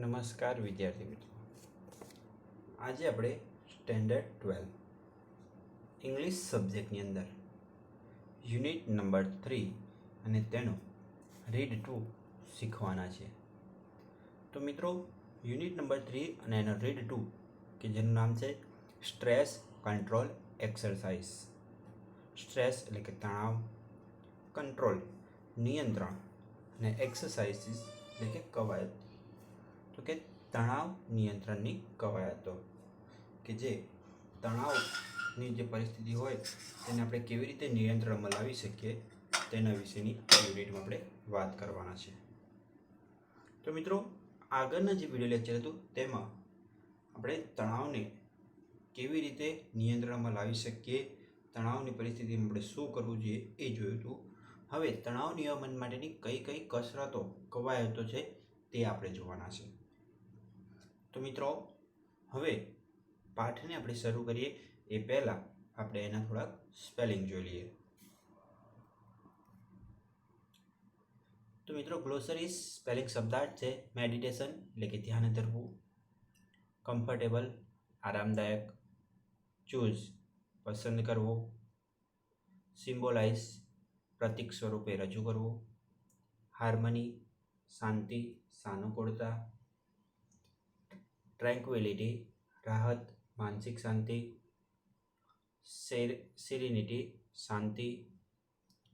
નમસ્કાર વિદ્યાર્થી મિત્રો, આજે આપણે સ્ટેન્ડર્ડ 12 ઇંગ્લિશ સબ્જેક્ટની અંદર યુનિટ નંબર 3 અને તેનું રીડ 2 શીખવાના છે. તો મિત્રો, યુનિટ નંબર 3 અને એનો રીડ 2 કે જેનું નામ છે સ્ટ્રેસ કંટ્રોલ એક્સરસાઇઝ. સ્ટ્રેસ એટલે કે તણાવ, કંટ્રોલ નિયંત્રણ અને એક્સરસાઇઝીસ એટલે કે કવાયત. તો કે તણાવ નિયંત્રણની કવાયતો કે જે તણાવની જે પરિસ્થિતિ હોય તેને આપણે કેવી રીતે નિયંત્રણમાં લાવી શકીએ તેના વિશેની યુનિટમાં આપણે વાત કરવાના છે. તો મિત્રો, આગળના જે વિડીયો લેક્ચર હતું તેમાં આપણે તણાવને કેવી રીતે નિયંત્રણમાં લાવી શકીએ, તણાવની પરિસ્થિતિમાં આપણે શું કરવું જોઈએ એ જોયું હતું. હવે તણાવ નિયમન માટેની કઈ કઈ કસરતો, કવાયતો છે તે આપણે જોવાના છે. તો મિત્રો, હવે પાઠને આપણે શરૂ કરીએ એ પહેલાં આપણે એના થોડાક સ્પેલિંગ જોઈ લઈએ. તો મિત્રો, ગ્લોસરી સ્પેલિંગ શબ્દાર્થ છે મેડિટેશન એટલે કે ધ્યાન ધરવું, કમ્ફર્ટેબલ આરામદાયક, ચૂઝ પસંદ કરવો, સિમ્બોલાઇઝ પ્રતીક સ્વરૂપે રજૂ કરવું, હાર્મની શાંતિ સાનુકૂળતા, ટ્રેન્ક્વિલિટી રાહત માનસિક શાંતિ, સેરેનિટી શાંતિ,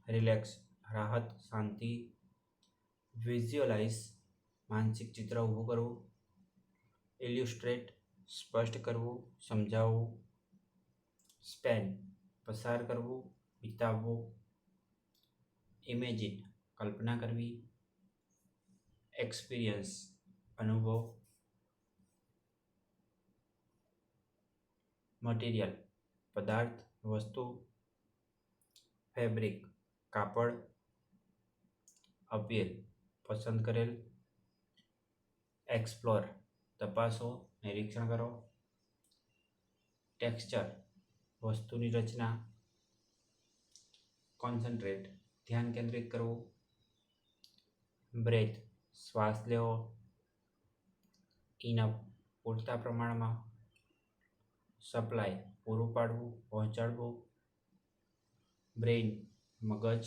રિલેક્સ રાહત શાંતિ, વિઝ્યુઅલાઇઝ માનસિક ચિત્ર ઊભું કરવું, ઇલ્યુસ્ટ્રેટ સ્પષ્ટ કરવું સમજાવવું, સ્પેન્ડ પસાર કરવું વિતાવવું, ઇમેજિન કલ્પના કરવી, એક્સપિરિયન્સ અનુભવ, મટીરિયલ પદાર્થ વસ્તુ, ફેબ્રિક કાપડ, અપીલ પસંદ કરેલ, એક્સપ્લોર તપાસો નિરીક્ષણ કરો, ટેક્સચર વસ્તુની રચના, કોન્સન્ટ્રેટ ધ્યાન કેન્દ્રિત કરવું, બ્રેથ શ્વાસ લેવો, ઇનફ પૂરતા પ્રમાણમાં, સપ્લાય પૂરું પાડવું પહોંચાડવું, બ્રેઇન મગજ,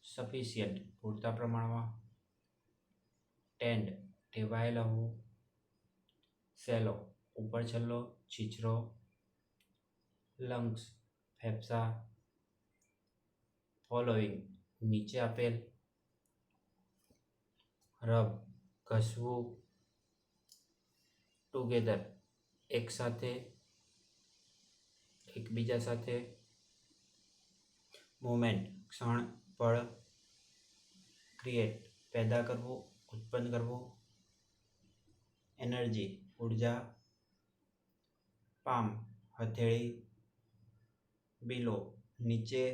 સફિશિયન્ટ પૂરતા પ્રમાણમાં, ટેન્ડ ટેવાયેલા હોવું, સેલો ઉપર છલ્લો છીછરો, લંગ્સ ફેફસા, ફોલોઈંગ નીચે આપેલ, રબ ઘસવું, ટુગેધર એક સાથે એકબીજા સાથે, મુમેન્ટ ક્ષણ પળ, ક્રિએટ પેદા કરવું ઉત્પન્ન કરવું, એનર્જી ઉર્જા, પામ હથેળી, બિલો નીચે,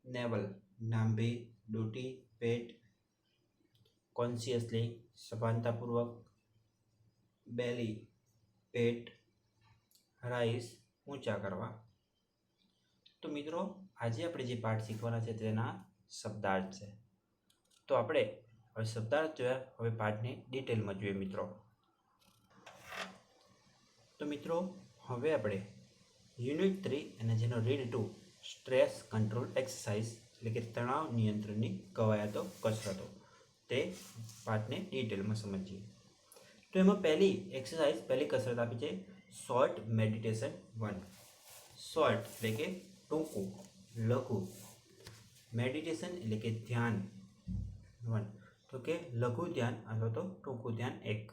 નેવલ નાભી ડૂટી પેટ, કોન્શિયસલી સભાનતાપૂર્વક, બેલી પેટ, રાઈસ ઊંચા કરવા. તો મિત્રો, આજે આપણે જે પાઠ શીખવાના છે તેના શબ્દાર્થ છે. તો આપણે હવે શબ્દાર્થ જોયા, હવે પાઠને ડિટેલમાં જોઈએ મિત્રો. તો મિત્રો, હવે આપણે યુનિટ 3 અને જેનો રીડ 2 સ્ટ્રેસ કંટ્રોલ એક્સરસાઇઝ એટલે કે તણાવ નિયંત્રણની કવાયતો કસરતો તે પાઠને ડિટેલમાં સમજીએ. તો એમાં પહેલી એક્સરસાઇઝ, પહેલી કસરત આપી છે શોર્ટ મેડિટેશન 1. શોર્ટ એટલે કે ટૂંકું, લઘુ, મેડિટેશન એટલે કે ધ્યાન 1, તો કે લઘુ ધ્યાન અથવા તો ટૂંકું ધ્યાન 1.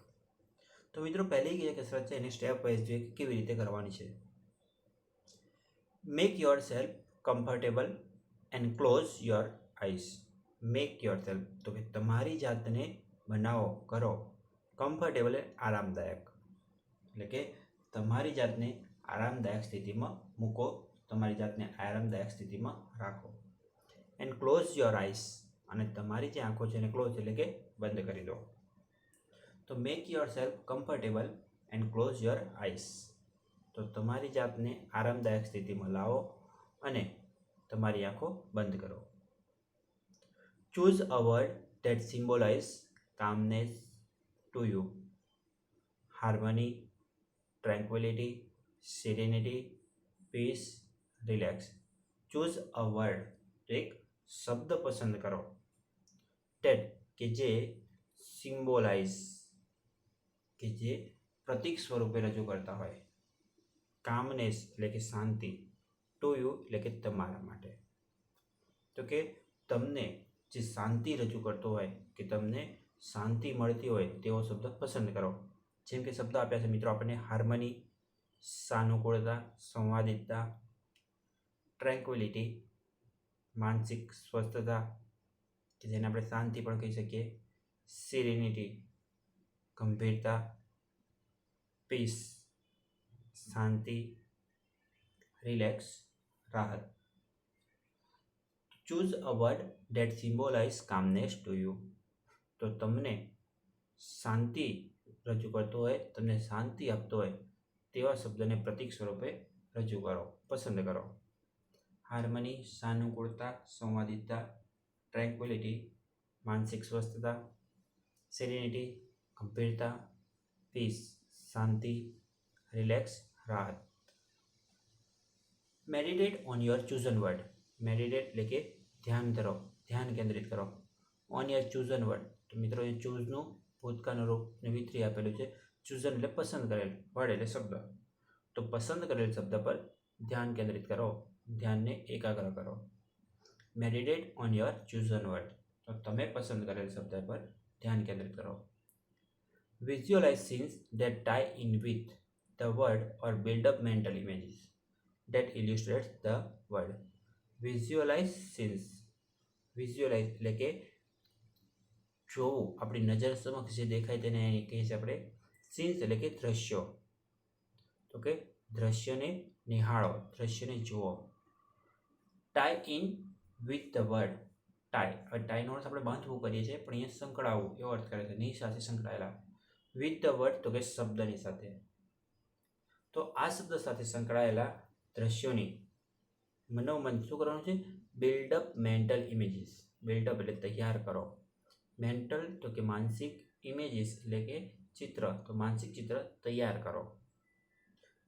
તો મિત્રો, પહેલી જે કસરત છે એને સ્ટેપ વાઇઝ જોઈએ કેવી રીતે કરવાની છે. Make yourself comfortable and close your eyes. Make yourself તો કે તમારી જાતને બનાવો, કરો, કમ્ફર્ટેબલ આરામદાયક એટલે કે તમારી જાતને આરામદાયક સ્થિતિમાં મૂકો, તમારી જાતને આરામદાયક સ્થિતિમાં રાખો. એન્ડ ક્લોઝ યોર આઈસ અને તમારી જે આંખો છે એને ક્લોઝ એટલે કે બંધ કરી દો. તો make yourself comfortable and close your eyes તો તમારી જાતને આરામદાયક સ્થિતિમાં લાવો અને તમારી આંખો બંધ કરો. Choose a word that symbolize calmness to you. Harmony, tranquility, serenity, peace, relax. Choose a word. એક શબ્દ પસંદ કરો that કે જે સિમ્બોલાઇઝ કે જે પ્રતીક સ્વરૂપે રજૂ કરતા હોય. કામનેસ એટલે કે શાંતિ, ટુ યુ એટલે કે તમારા માટે. તો કે તમને જે શાંતિ રજૂ કરતો હોય કે તમને શાંતિ મળતી હોય તેવો શબ્દ પસંદ કરો. જેમ કે શબ્દ આપ્યા છે મિત્રો આપણને હાર્મની, સાનુકૂળતા, સંવાદિતતા, ટ્રેન્ક્વિલિટી, માનસિક સ્વસ્થતા કે જેને આપણે શાંતિ પણ કહી શકીએ, સિરેનિટી, ગંભીરતા, પીસ, શાંતિ, રિલેક્સ, રાહત. Choose a word that symbolize calmness to you. તો તમને શાંતિ રજૂ કરતો હોય, તમને શાંતિ આપતો હોય તેવા શબ્દને પ્રતીક સ્વરૂપે રજૂ કરો, પસંદ કરો. હાર્મની, સાનુકૂળતા, સંવાદિતતા, ટ્રેન્ક્વિલિટી, માનસિક સ્વસ્થતા, સેરેનિટી, ગંભીરતા, પીસ, શાંતિ, રિલેક્સ, રાહત. Meditate on your ચૂઝન word. Meditate એટલે કે ધ્યાન ધરો, ધ્યાન કેન્દ્રિત કરો. On your ચૂઝન word. તો મિત્રો એ ચૂઝનું ભૂતકાળનું રૂપ ને વિતરી આપેલું છે. ચૂઝન એટલે પસંદ કરેલ, વર્ડ એટલે શબ્દ. તો પસંદ કરેલ શબ્દ પર ધ્યાન કેન્દ્રિત કરો, ધ્યાનને એકાગ્ર કરો. Meditate on your ચૂઝન word. તો તમે પસંદ કરેલ શબ્દ પર ધ્યાન કેન્દ્રિત કરો. Visualise scenes that tie in with the word or build up mental images that illustrates the word. Visualise scenes. Visualise એટલે કે જોવું, આપણી નજર સમક્ષ જે દેખાય તેને કહીએ છીએ આપણે સીન્સ એટલે કે દ્રશ્યો. તો કે દ્રશ્યને નિહાળો, દ્રશ્યને જુઓ. Tie in with the word. Tie, હવે ટાઈનો અર્થ આપણે બાંધવું કરીએ છીએ પણ અહીંયા સંકળાવવું એવો અર્થ કરે છે, ની સાથે સંકળાયેલા. વિથ ધ વર્ડ તો કે શબ્દની સાથે. તો આ શબ્દ સાથે સંકળાયેલા દ્રશ્યોની મનોમન શું કરવાનું છે? Build-up mental images. બિલ્ડઅપ એટલે તૈયાર કરો. મેન્ટલ તો કે માનસિક, ઇમેજીસ એટલે કે ચિત્ર, તો માનસિક ચિત્ર તૈયાર કરો.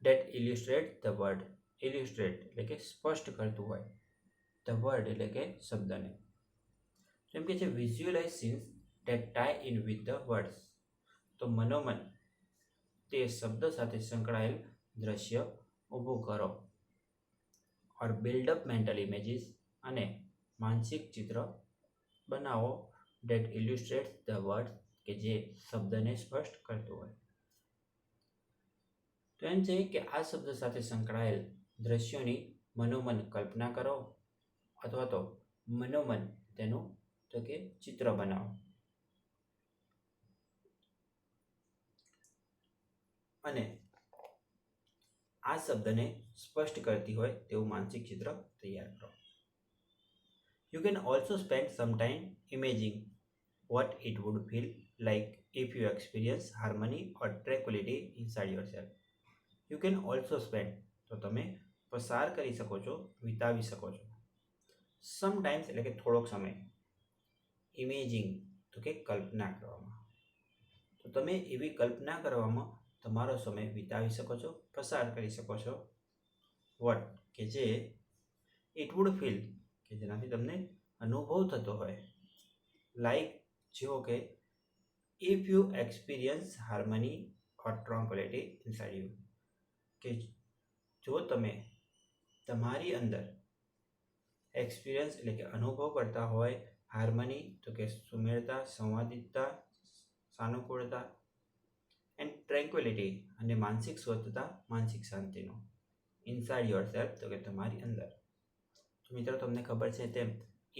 That illustrate the word. Illustrate એટલે કે સ્પષ્ટ કરતું હોય, ધ વર્ડ એટલે કે શબ્દને. જેમ કે છે visualise scenes date tie in with the words. તો મનોમન તે શબ્દ સાથે સંકળાયેલ દ્રશ્ય ઊભું કરો. ઓર બિલ્ડઅપ મેન્ટલ ઇમેજીસ અને માનસિક ચિત્ર બનાવો ડેટ ઇલ્યુસ્ટ્રેટ્સ ધ વર્ડ કે જે શબ્દને સ્પષ્ટ કરતું હોય. તો એમ છે કે આ શબ્દ સાથે સંકળાયેલ દ્રશ્યોની મનોમન કલ્પના કરો અથવા તો મનોમન તેનું તો કે ચિત્ર બનાવો. અને આ શબ્દને સ્પષ્ટ કરતી હોય તેવું માનસિક ચિત્ર તૈયાર કરો. You can also spend some time imagining what it would feel like if you experience harmony or tranquility inside yourself. You can also spend, તો તમે પસાર કરી શકો છો, વિતાવી શકો છો. સમટાઈમ્સ એટલે કે થોડોક સમય. ઇમેજિંગ તો કે કલ્પના કરવામાં. તો તમે એવી કલ્પના કરવામાં તમારો સમય વિતાવી શકો છો, પસાર કરી શકો છો. વોટ કે જે ઇટ વુડ ફીલ કે જેનાથી તમને અનુભવ થતો હોય. લાઈક જેવો કે if you experience harmony or tranquility inside you. કે જો તમે તમારી અંદર એક્સપિરિયન્સ એટલે કે અનુભવ કરતા હોય હાર્મની તો કે સુમેળતા, સંવાદિતતા, સાનુકૂળતા, એન્ડ ટ્રેન્ક્વિલિટી અને માનસિક સ્વસ્થતા, માનસિક શાંતિનો. ઇનસાઇડ યોર સેલ્ફ તો કે તમારી અંદર. તો મિત્રો તમને ખબર છે તેમ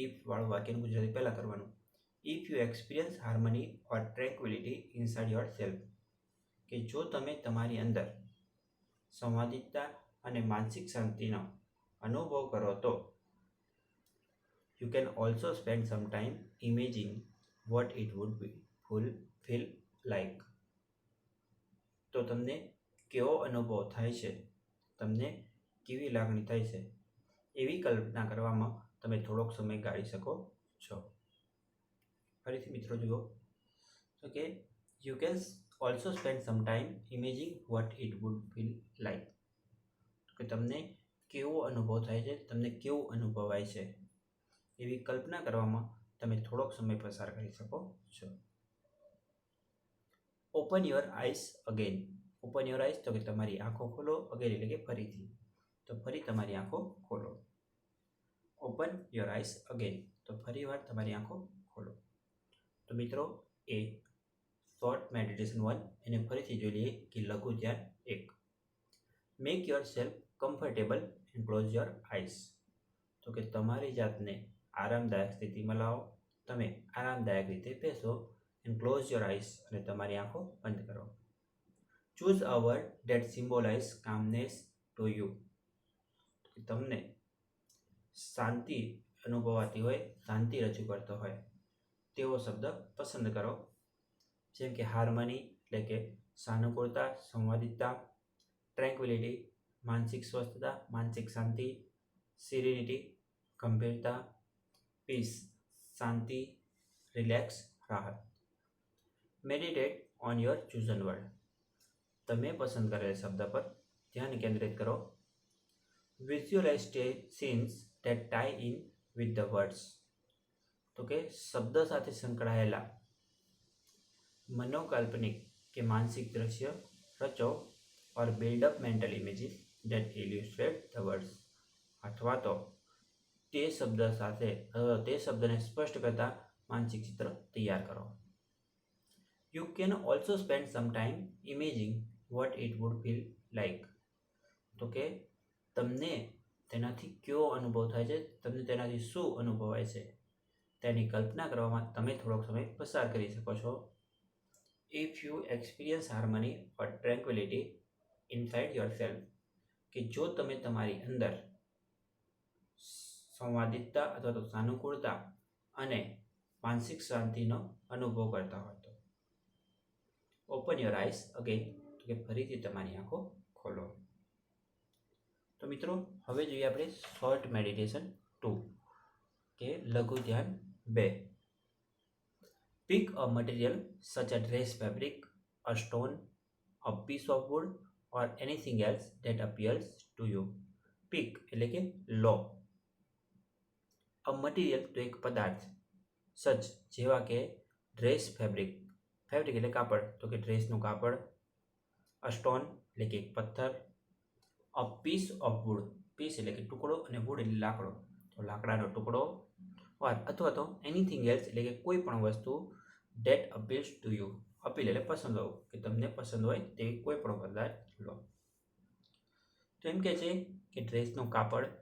ઇફ વાળું વાક્યનું ગુજરાતી પહેલાં કરવાનું. If you experience harmony or tranquility inside yourself. કે જો તમે તમારી અંદર સંવાદિતતા અને માનસિક શાંતિનો અનુભવ કરો તો you can also spend some time imaging what it would be feel like. તો તમને કેવો અનુભવ થાય છે, તમને કેવી લાગણી થાય છે એવી કલ્પના કરવામાં તમે થોડોક સમય ગાળી શકો છો. ફરીથી મિત્રો જુઓ, okay, you can also spend some time imaging what it would feel like. કે તમને કેવો અનુભવ થાય છે, તમને કેવું અનુભવાય છે એવી કલ્પના કરવામાં તમે થોડોક સમય પસાર કરી શકો છો. Open your eyes again. Open your eyes તો કે તમારી આંખો ખોલો, અગેન એટલે કે ફરીથી. તો ફરી તમારી આંખો ખોલો. ઓપન યોર આઈસ અગેન તો ફરી વાર તમારી આંખો ખોલો. તો મિત્રો એ શોર્ટ મેડિટેશન 1 એને ફરીથી જોઈ લઈએ કે લઘુ ધ્યાન 1. Make yourself comfortable and close your eyes. તો કે તમારી જાતને આરામદાયક સ્થિતિમાં લાવો, તમે આરામદાયક રીતે બેસો એન્ડ ક્લોઝ યોર આઈસ અને તમારી આંખો બંધ કરો. Choose a word that symbolize calmness to you. તમને શાંતિ અનુભવાતી હોય, શાંતિ રજૂ કરતો હોય તેવો શબ્દ પસંદ કરો. જેમ કે હાર્મની એટલે કે સાનુકૂળતા, સંવાદિતા, ટ્રેન્ક્વિલિટી માનસિક સ્વસ્થતા, માનસિક શાંતિ, સિરિનિટી ગંભીરતા, પીસ શાંતિ, રિલેક્સ રાહત. Meditate on your ચૂઝન word. તમે પસંદ કરેલ શબ્દ પર ધ્યાન કેન્દ્રિત કરો. Visualise scenes that tie in with the words. તો કે શબ્દ સાથે સંકળાયેલા મનોકાલ્પનિક કે માનસિક દ્રશ્ય રચો. Or build up mental images that illustrate the words. અથવા તો તે શબ્દ સાથે તે શબ્દને સ્પષ્ટ કરતા માનસિક ચિત્ર તૈયાર કરો. You can also spend some time imaging what it would feel like. તો કે તમને તેનાથી કેવો અનુભવ થાય છે, તમને તેનાથી શું અનુભવાય છે તેની કલ્પના કરવામાં તમે થોડોક સમય પસાર કરી શકો છો. If you experience harmony or tranquility inside yourself. કે જો તમે તમારી અંદર સંવાદિતતા અથવા તો સાનુકૂળતા અને માનસિક શાંતિનો અનુભવ કરતા હોય તો. ઓપન યોર આઈસ અગેન તો કે ફરીથી તમારી આંખો ખોલો. તો મિત્રો હવે જોઈએ આપણે શોર્ટ મેડિટેશન 2 કે લઘુ ધ્યાન 2. Pick a material such a dress fabric, a stone, a piece of wood or anything else that appears to you. Pick એટલે કે લો. અ મટીરિયલ તો એક પદાર્થ, સચ જેવા કે ડ્રેસ ફેબ્રિક. ફેબ્રિક એટલે કાપડ તો કે ડ્રેસનું કાપડ. અ સ્ટોન એટલે કે એક પથ્થર. A piece of wood, piece એટલે કે ટુકડો અને વુડ એટલે લાકડો તો લાકડાનો ટુકડો. ઓર અથવા તો એનીથિંગ એલ્સ એટલે કે કોઈ પણ વસ્તુ ડેટ અપીલ્સ ટુ યુ. અપીલ એટલે પસંદ હોવું, કે તમને પસંદ હોય તેવી કોઈ પણ પદાર્થ લો. તો એમ કે છે કે ડ્રેસનું કાપડ,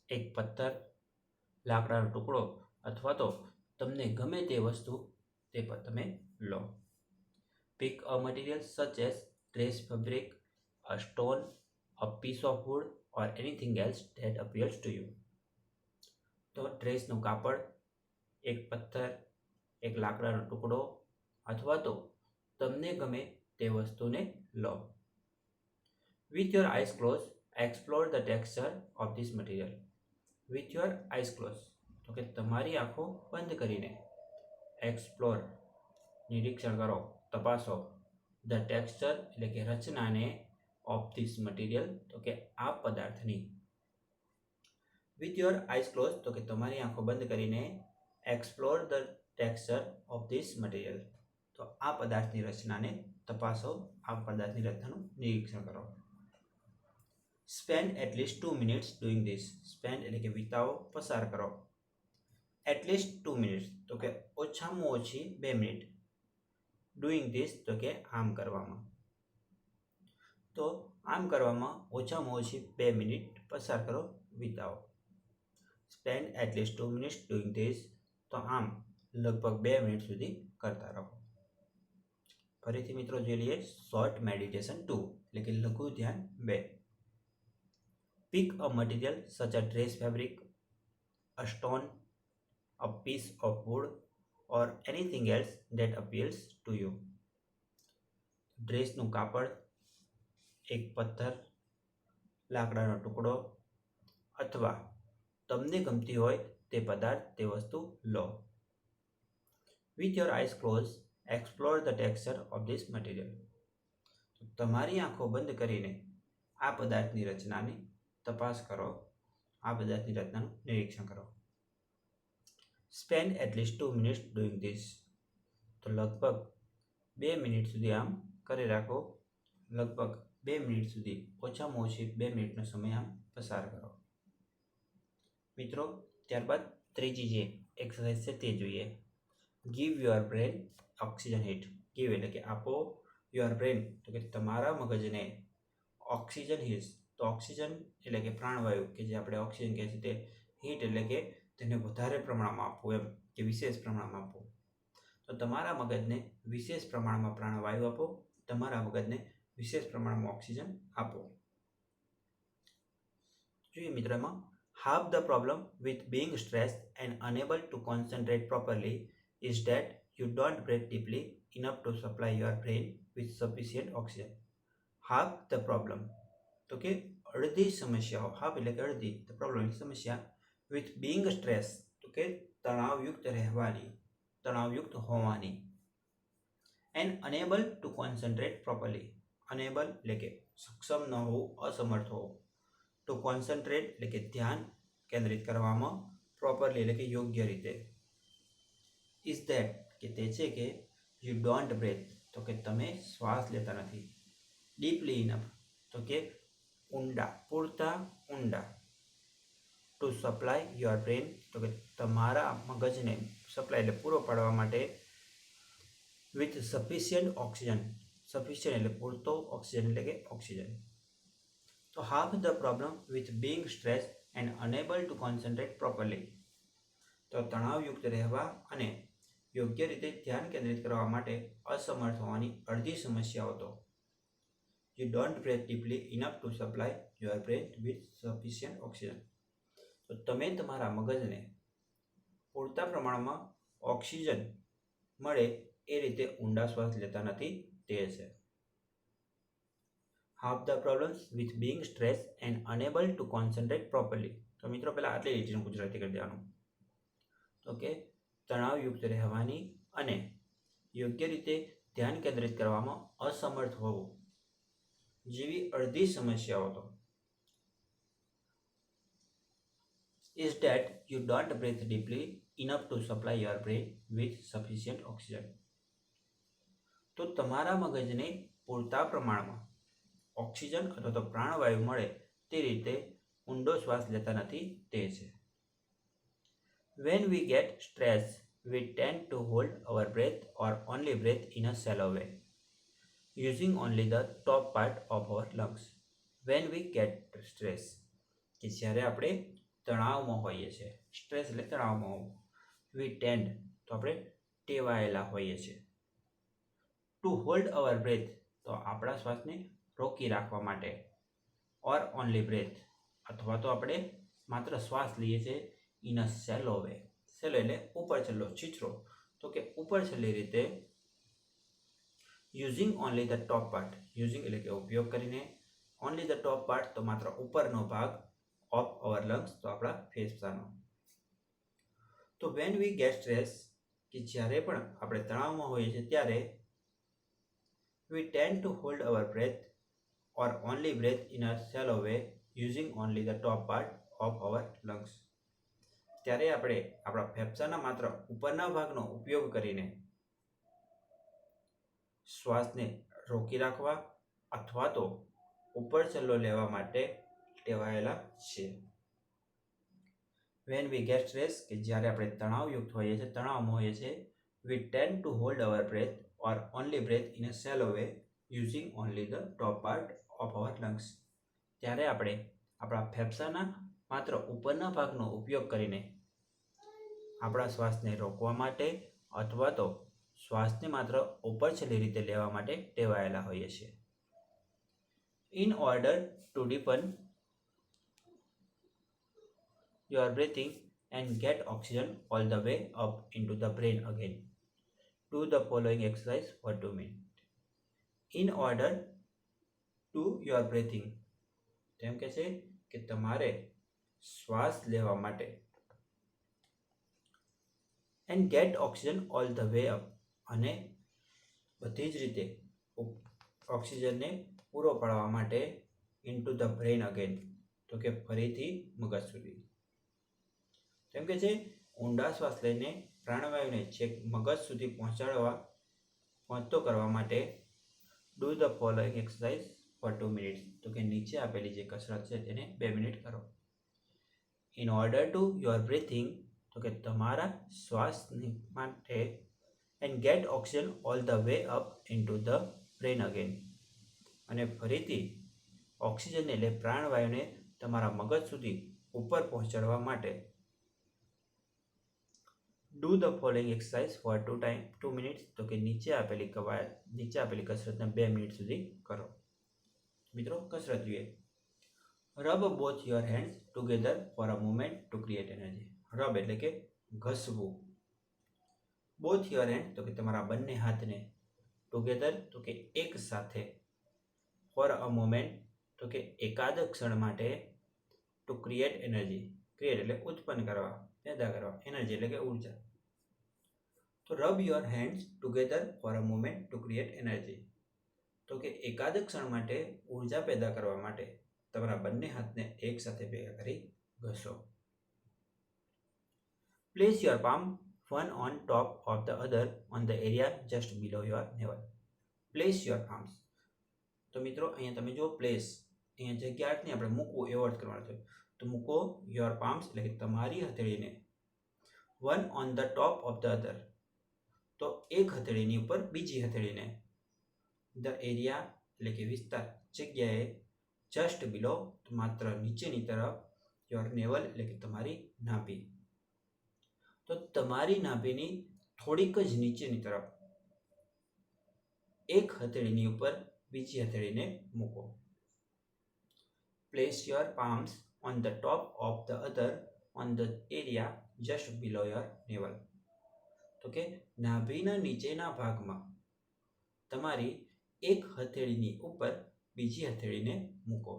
એક પથ્થર, લાકડાનો ટુકડો અથવા તો તમને ગમે તે વસ્તુ તે પર તમે લો. Pick a material such as dress fabric, a stone, a piece of wood or anything else that appears to you. તો ડ્રેસનું કાપડ, એક પથ્થર, એક લાકડાનો ટુકડો અથવા તો તમને ગમે તે વસ્તુને લો. With your eyes close explore the texture of this material. With your eyes close તો કે તમારી આંખો બંધ કરીને એક્સપ્લોર નિરીક્ષણ કરો, તપાસો. ધ ટેક્સચર એટલે કે રચનાને ઓફ ધીસ મટીરિયલ તો કે આ પદાર્થની. વિથ યોર આઈસ ક્લોઝ તો કે તમારી આંખો બંધ કરીને explore the texture of this material તો આ પદાર્થની રચનાને તપાસો, આ પદાર્થની રચનાનું નિરીક્ષણ કરો. Spend at least 2 minutes doing this. Spend એટલે કે વિતાવો, પસાર કરો. એટલીસ્ટ 2 મિનિટ્સ તો કે ઓછામાં ઓછી 2 મિનિટ. ડુઈંગ ધીસ તો કે આમ કરવામાં. તો આમ કરવામાં ઓછામાં ઓછી 2 મિનિટ પસાર કરો, વિતાવો. Spend at least 2 minutes doing this તો આમ લગભગ 2 મિનિટ સુધી કરતા રહો. ફરીથી મિત્રો જોઈ લઈએ શોર્ટ મેડિટેશન 2 એટલે કે લઘુ ધ્યાન 2. Pick a material such a dress fabric, a stone, a piece of wood or anything else that appears to you. ડ્રેસનું કાપડ, એક પથ્થર, લાકડાનો ટુકડો અથવા તમને ગમતી હોય તે પદાર્થ, તે વસ્તુ લો. With your eyes close explore the texture of this material. તમારી આંખો બંધ કરીને આ પદાર્થની રચનાની તપાસ કરો, આ પદાર્થની રચનાનું નિરીક્ષણ કરો. Spend at least 2 minutes doing this. તો લગભગ 2 મિનિટ સુધી આમ કરી રાખો. લગભગ 2 મિનિટ સુધી, ઓછામાં ઓછી 2 મિનિટનો સમય આમ પસાર કરો. મિત્રો, ત્યારબાદ ત્રીજી જે એક્સરસાઇઝ છે તે જોઈએ. Give your brain oxygen hit. Give એટલે કે આપો, યોર બ્રેન તો કે તમારા મગજને ઓક્સિજન હિટ્સ. તો ઓક્સિજન એટલે કે પ્રાણવાયુ કે જે આપણે ઓક્સિજન કહે છે તે, હીટ એટલે કે તેને વધારે પ્રમાણમાં આપવું, એમ કે વિશેષ પ્રમાણમાં આપવું. તો તમારા મગજને વિશેષ પ્રમાણમાં પ્રાણવાયુ આપો, તમારા મગજને વિશેષ પ્રમાણમાં ઓક્સિજન આપો. જોઈએ મિત્રો, એમાં half the problem with being stressed and unable to concentrate properly is that you don't breathe deeply enough to supply your brain with sufficient oxygen. Half the problem, તો કે અડધી સમસ્યાઓ, હાફ એટલે કે અડધી, the problem એટલે સમસ્યા, with being stressed તો કે તણાવયુક્ત રહેવાની, તણાવયુક્ત હોવાની, and unable to concentrate properly. Unable એટલે કે સક્ષમ ન હોવું, અસમર્થ હોવું. To concentrate એટલે કે ધ્યાન કેન્દ્રિત કરવામાં, પ્રોપરલી એટલે કે યોગ્ય રીતે. ઇઝ ધેટ કે તે છે કે યુ ડોન્ટ બ્રેથ તો કે તમે શ્વાસ લેતા નથી. ડીપલી ઇનફ તો કે ઊંડા, પૂરતા ઊંડા. ટુ સપ્લાય યોર બ્રેન તો કે તમારા મગજને સપ્લાય એટલે પૂરો પાડવા માટે, વિથ સફિશિયન્ટ ઓક્સિજન. સફિશિયન્ટ એટલે પૂરતો, ઓક્સિજન એટલે કે ઓક્સિજન. તો half the problem with being stressed and unable to concentrate properly. તો તણાવયુક્ત રહેવા અને યોગ્ય રીતે ધ્યાન કેન્દ્રિત કરવા માટે અસમર્થ હોવાની અડધી સમસ્યાઓ તો you don't breathe deeply enough to supply your brain with sufficient oxygen. તો તમે તમારા મગજને પૂરતા પ્રમાણમાં ઓક્સિજન મળે એ રીતે ઊંડા શ્વાસ લેતા નથી, તે છે. Half the problems with being stressed and unable to concentrate properly. તો મિત્રો પહેલા આટલી લીટીનું ગુજરાતી કરી દેવાનું. તો કે તણાવયુક્ત રહેવાની અને યોગ્ય રીતે ધ્યાન કેન્દ્રિત કરવામાં અસમર્થ હોવું જેવી અડધી સમસ્યાઓ તો is that you don't breathe deeply enough to supply your brain with sufficient oxygen. તો તમારા મગજને પૂરતા પ્રમાણમાં ઓક્સિજન અથવા તો પ્રાણવાયુ મળે તે રીતે ઊંડો શ્વાસ લેતા નથી, તે છે. When we get stressed, we tend to hold our breath or only breathe in a shallow way, using only the top part of our lungs. When we get stressed, કે જ્યારે આપણે તણાવમાં હોઈએ છીએ, સ્ટ્રેસ એટલે તણાવમાં હોવું. We tend તો આપણે ટેવાયેલા હોઈએ છીએ. To hold our breath તો આપણા શ્વાસને રોકી રાખવા માટે, ઓર ઓનલી બ્રેથ અથવા તો આપણે માત્ર શ્વાસ લઈએ છીએ ઇન અ સેલો વે. સેલો એટલે ઉપર છેલ્લો, છીછરો, તો કે ઉપર છેલ્લી રીતે. Using only the top part, using એટલે કે ઉપયોગ કરીને, ઓનલી ધ ટોપ પાર્ટ તો માત્ર ઉપરનો ભાગ, ઓફ અવર લંગ્સ તો આપણા ફેફસાનો. તો વેન વી ગેટ સ્ટ્રેસ કે જ્યારે પણ આપણે તણાવમાં હોઈએ છીએ ત્યારે we tend to hold our breath or only breathe in a shallow way using only the top part of our lungs. ત્યારે આપણે આપણા ફેફસાના માત્ર ઉપરના ભાગનો ઉપયોગ કરીને શ્વાસને રોકી રાખવા અથવા તો ઉપર છલ્લો લેવા માટે ટેવાયેલા છે. When we get stress કે જ્યારે આપણે તણાવયુક્ત હોઈએ છીએ, તણાવમાં હોઈએ છીએ, we tend to hold our breath or only breathe in a shallow way using only the top part of our lungs. ત્યારે આપણે આપણા ફેફસાના માત્ર ઉપરના ભાગનો ઉપયોગ કરીને આપણા શ્વાસને રોકવા માટે અથવા તો શ્વાસને માત્ર ઉપર છેલ્લી રીતે લેવા માટે ટેવાયેલા હોઈએ છીએ. In order to deepen your breathing and get oxygen all the way up into the brain again, do the following exercise for 2 minutes. In order to your breathing, તેમ કે છે કે તમારે શ્વાસ લેવા માટે and get oxygen all the way up અને બધી જ રીતે ઓક્સિજનને પૂરો પાડવા માટે ઇન્ટુ ધ બ્રેઇન અગેન, તો કે ફરીથી મગજ સુધી. કેમ કે છે ઊંડા શ્વાસ લઈને પ્રાણવાયુને છેક મગજ સુધી પહોંચતો કરવા માટે do the following exercise for 2 minutes, તો કે નીચે આપેલી જે કસરત છે તેને 2 મિનિટ કરો. In order to your breathing, તો કે તમારા શ્વાસ માટે, and get oxygen all the way up into the brain again, અને ફરીથી ઓક્સિજન એટલે પ્રાણવાયુને તમારા મગજ સુધી ઉપર પહોંચાડવા માટે do the following exercise for 2 minutes, તો કે નીચે આપેલી કસરતને 2 મિનિટ સુધી કરો. મિત્રો કસરત જોઈએ. Rub both your hands together for a moment to create energy. Rub એટલે કે ઘસવું. બોથ યોર હેન્ડ, તો કે તમારા બંને હાથને, ટુગેધર, તો કે એક સાથે, ફોર અ મોમેન્ટ, તો કે એકાદ ક્ષણ માટે, ટુ ક્રિએટ એનર્જી. ક્રિએટ એટલે ઉત્પન્ન કરવા, પેદા કરવા, એનર્જી એટલે કે ઉર્જા. તો rub your hands together for a moment to create energy, તો કે એકાદ ક્ષણ માટે ઉર્જા પેદા કરવા માટે તમારા બંને હાથને એક સાથે ભેગા કરી ઘસો. Place your palm one on top of the other on the area just below your navel. Place your palms. તો મિત્રો અહીંયા તમે જો પ્લેસ, અહીંયા જગ્યાને આપણે મૂકવું એવો અર્થ કરવાનો છે. તો મૂકો યોર પામ્સ એટલે કે તમારી હથેળીને one on the top of the other, તો એક હથેળીની ઉપર બીજી હથેળીને, ધ એરિયા એટલે કે વિસ્તાર, જગ્યાએ, જસ્ટ બિલો માત્ર નીચેની તરફ, યોર નેવલ એટલે કે તમારી નાભી, તો તમારી નાભીની થોડીક જ નીચેની તરફ એક હથેળીની ઉપર બીજી હથેળીને મૂકો. Place your palms on the top of the other on the area just below your naval, તો કે નાભીના નીચેના ભાગમાં તમારી એક હથેળીની ઉપર બીજી હથેળીને મૂકો.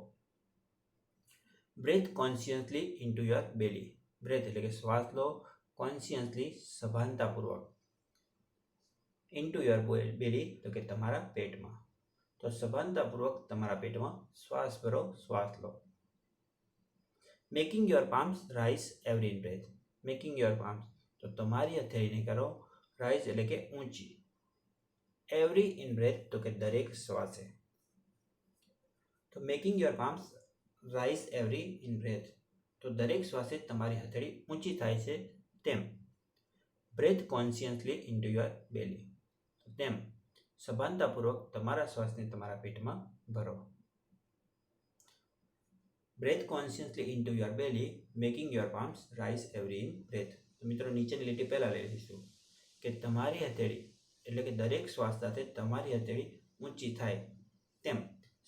Breathe consciously into your belly. Breathe એટલે કે શ્વાસ લો, કોન્શિયસલી સભાનતાપૂર્વક, ઇન્ટુ યોર બેલી, તો કે તમારા પેટમાં, તો સભાનતાપૂર્વક તમારા પેટમાં શ્વાસ ભરો, શ્વાસ લો. Making your palms rise every in breath. Making your palms, તો તમારી હથેળીને કરો રાઇઝ એટલે કે ઊંચી, એવરી ઇન બ્રેથ, તો કે દરેક શ્વાસે. તો making your palms rise every in breath, તો દરેક શ્વાસે તમારી હથેળી ઊંચી થાય છે તેમ. Breathe consciously into your belly, તેમ સભાનતાપૂર્વક તમારા શ્વાસને તમારા પેટમાં ભરો. Breathe consciously into your belly, making your palms rise every in breath. તો મિત્રો નીચેની લીટી પહેલાં લઈ લઈશું કે તમારી હથેળી એટલે કે દરેક શ્વાસ સાથે તમારી હથેળી ઊંચી થાય તેમ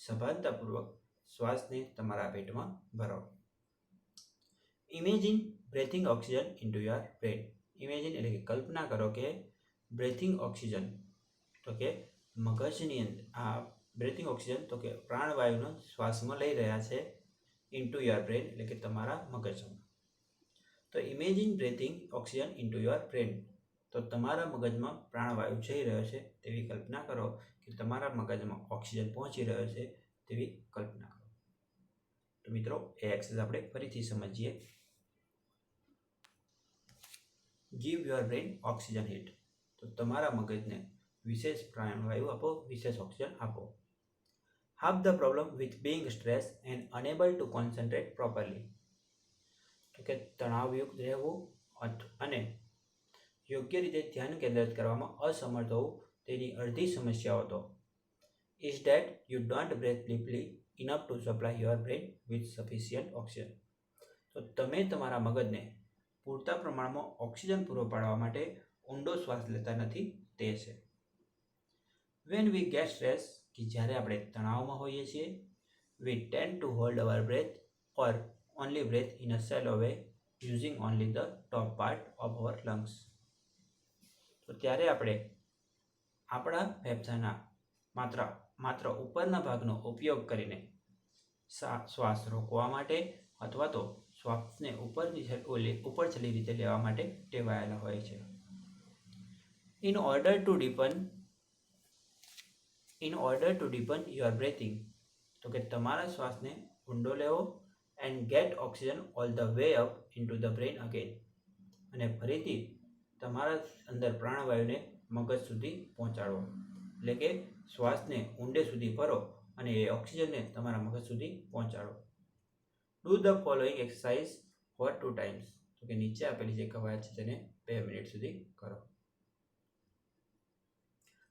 સભાનતાપૂર્વક શ્વાસને તમારા પેટમાં ભરો. Imagine breathing oxygen into your brain. Imagine એટલે કે કલ્પના કરો કે બ્રેથિંગ ઓક્સિજન, તો કે મગજની અંદર આ બ્રેથિંગ ઓક્સિજન, તો કે પ્રાણવાયુનો શ્વાસમાં લઈ રહ્યા છે, ઇન્ટુ યોર બ્રેન એટલે કે તમારા મગજમાં. તો imagine breathing oxygen into your brain, તો તમારા મગજમાં પ્રાણવાયુ જઈ રહ્યો છે તેવી કલ્પના કરો, કે તમારા મગજમાં ઓક્સિજન પહોંચી રહ્યો છે તેવી કલ્પના કરો. તો મિત્રો એ એક્સરસાઇઝ આપણે ફરીથી સમજીએ. Give your brain oxygen hit, તો તમારા મગજને વિશેષ પ્રાણવાયુ આપો, વિશેષ ઓક્સિજન આપો. Half the problem with being stress and unable to concentrate properly, તો કે તણાવયુક્ત રહેવું અને યોગ્ય રીતે ધ્યાન કેન્દ્રિત કરવામાં અસમર્થ હોવું તેની અડધી સમસ્યાઓ તો is that you don't breathe deeply enough to supply your brain with sufficient oxygen, તો તમે તમારા મગજને પૂરતા પ્રમાણમાં ઓક્સિજન પૂરો પાડવા માટે ઊંડો શ્વાસ લેતા નથી તે છે. વેન વી ગેટ સ્ટ્રેસ, કે જ્યારે આપણે તણાવમાં હોઈએ છીએ, we tend to hold our breath or only breath in a shallow way using only the top part of our lungs, તો ત્યારે આપણે આપણા ફેફસાના માત્ર ઉપરના ભાગનો ઉપયોગ કરીને શ્વાસ રોકવા માટે અથવા તો શ્વાસને ઉપર ચલી રીતે લેવા માટે ટેવાયેલા હોય છે. In order to deepen in order to deepen your breathing, તો કે તમારા શ્વાસને ઊંડો લેવો and get oxygen all the way up into the brain again, અને ફરીથી તમારા અંદર પ્રાણવાયુને મગજ સુધી પહોંચાડવો, એટલે કે શ્વાસને ઊંડે સુધી ભરો અને એ ઓક્સિજનને તમારા મગજ સુધી પહોંચાડો. Do the following exercise for 2 times, તો કે નીચે આપેલી જે કવાયત છે તેને 2 મિનિટ સુધી કરો.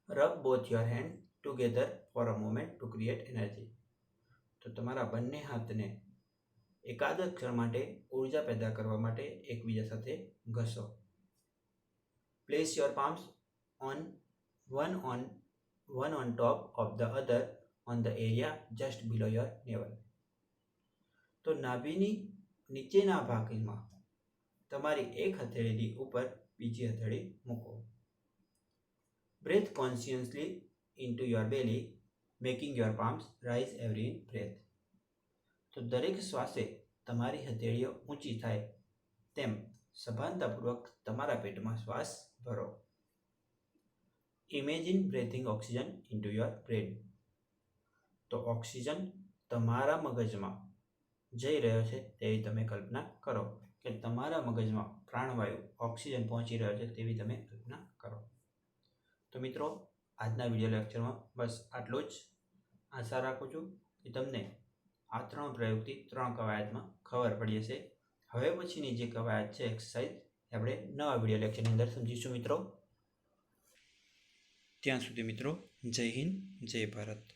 Rub both your hand together for a moment to create energy, તો તમારા બંને હાથને એકાદ ક્ષણ માટે ઉર્જા પેદા કરવા માટે એકબીજા સાથે ઘસો. Place your palms on one on top of the other on the area just below your navel, તો નાભીની નીચેના ભાગમાં તમારી એક હથેળીની ઉપર બીજી હથેળી મૂકો. Breathe consciously into your belly making your palms rise every breath, તો દરેક શ્વાસે તમારી હથેળીઓ ઊંચી થાય તેમ સભાનતાપૂર્વક તમારા પેટમાં શ્વાસ ભરો. Imagine breathing oxygen into your brain, તો ઓક્સિજન તમારા મગજમાં જઈ રહ્યો છે તેવી તમે કલ્પના કરો, કે તમારા મગજમાં પ્રાણવાયુ ઓક્સિજન પહોંચી રહ્યો છે તેવી તમે કલ્પના કરો. તો મિત્રો, આજના વિડીયો લેક્ચરમાં બસ આટલું જ. આશા રાખું છું કે તમને આ 3 પ્રયોગથી 3 કવાયતમાં ખબર પડી હશે. હવે પછીની જે કવાયત છે એક્સરસાઇઝ આપણે નવા વિડીયો લેક્ચરની અંદર સમજીશું મિત્રો. ત્યાં સુધી મિત્રો, જય હિન્દ, જય ભારત.